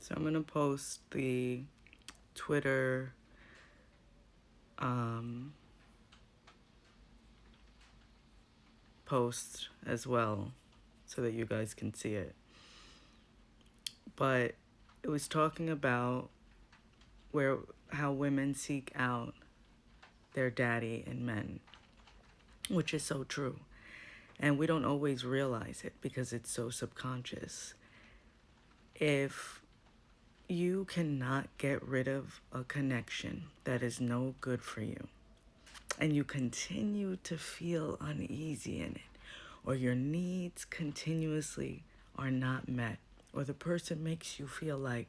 So I'm going to post the Twitter um, post as well so that you guys can see it. But it was talking about how women seek out their daddy in men, which is so true. And we don't always realize it because it's so subconscious. If you cannot get rid of a connection that is no good for you, and you continue to feel uneasy in it, or your needs continuously are not met, or the person makes you feel like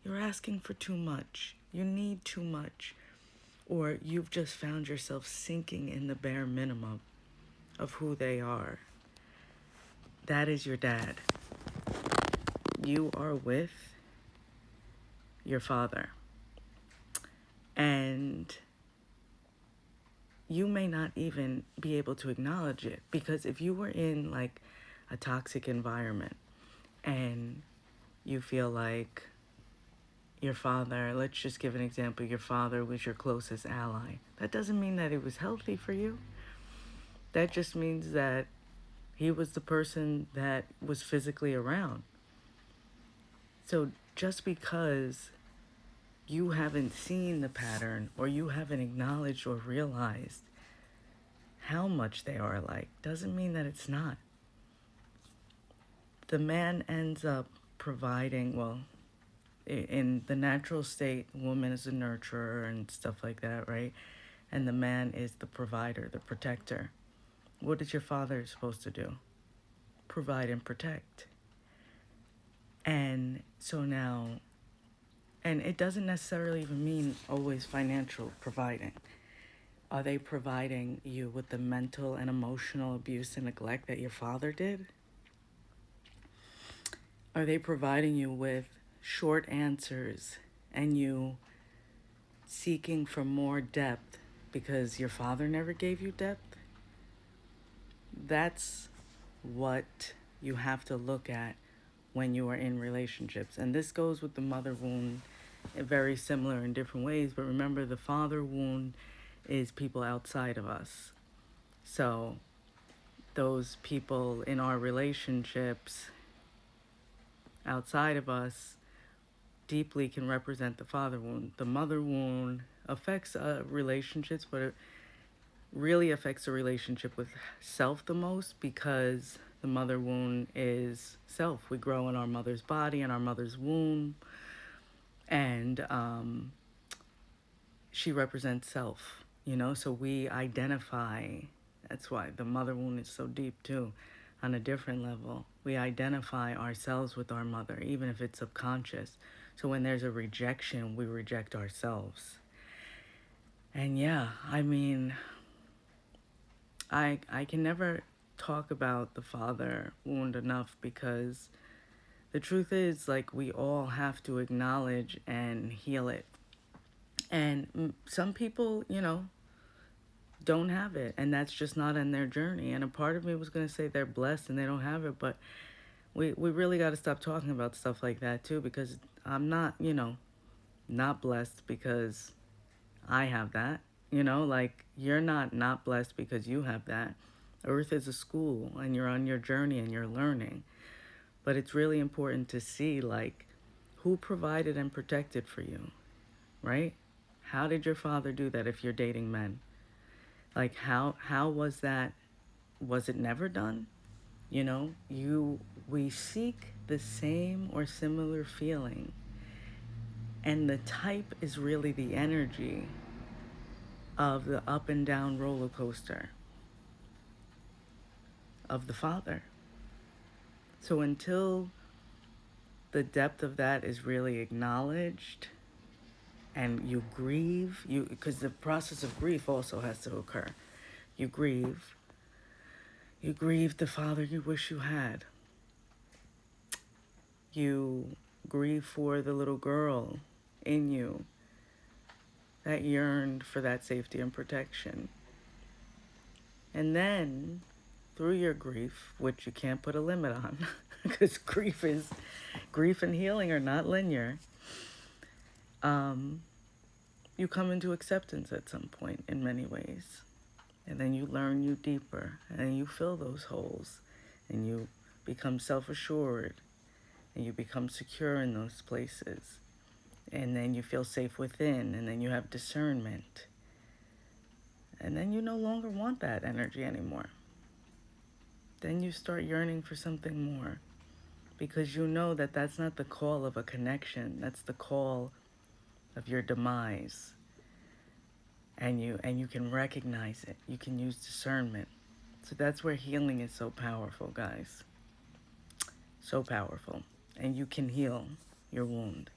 you're asking for too much, you need too much, or you've just found yourself sinking in the bare minimum of who they are, that is your dad. You are with your father. And you may not even be able to acknowledge it, because if you were in like a toxic environment and you feel like your father, let's just give an example, your father was your closest ally, that doesn't mean that it was healthy for you. That just means that he was the person that was physically around. So just because you haven't seen the pattern, or you haven't acknowledged or realized how much they are alike, doesn't mean that it's not. The man ends up providing, well, in the natural state, woman is a nurturer and stuff like that, right? And the man is the provider, the protector. What is your father supposed to do? Provide and protect. And so now, and it doesn't necessarily even mean always financial providing. Are they providing you with the mental and emotional abuse and neglect that your father did? Are they providing you with short answers and you seeking for more depth because your father never gave you depth? That's what you have to look at when you are in relationships. And this goes with the mother wound, very similar in different ways. But remember, the father wound is people outside of us. So those people in our relationships outside of us deeply can represent the father wound. The mother wound affects relationships, but it really affects the relationship with self the most, because the mother wound is self. We grow in our mother's body and our mother's womb, and she represents self, so we identify. That's why the mother wound is so deep too, on a different level. We identify ourselves with our mother, even if it's subconscious. So when there's a rejection, we reject ourselves. And yeah, I mean, I can never talk about the father wound enough, because the truth is, like, we all have to acknowledge and heal it. And some people, don't have it, and that's just not in their journey. And a part of me was going to say they're blessed and they don't have it, but we really got to stop talking about stuff like that too, because I'm not, not blessed because I have that. Like, you're not blessed because you have that. Earth is a school, and you're on your journey and you're learning. But it's really important to see, like, who provided and protected for you, right? How did your father do that if you're dating men? Like, how was that? Was it never done? We seek the same or similar feeling. And the type is really the energy of the up and down roller coaster of the father. So until the depth of that is really acknowledged and you grieve, because the process of grief also has to occur. You grieve the father you wish you had. You grieve for the little girl in you that yearned for that safety and protection. And then through your grief, which you can't put a limit on, because grief and healing are not linear. You come into acceptance at some point in many ways. And then you learn you deeper, and then you fill those holes, and you become self-assured, and you become secure in those places. And then you feel safe within, and then you have discernment. And then you no longer want that energy anymore. Then you start yearning for something more, because you know that that's not the call of a connection, that's the call of your demise. And you can recognize it. You can use discernment. So that's where healing is so powerful, guys. So powerful. And you can heal your wound.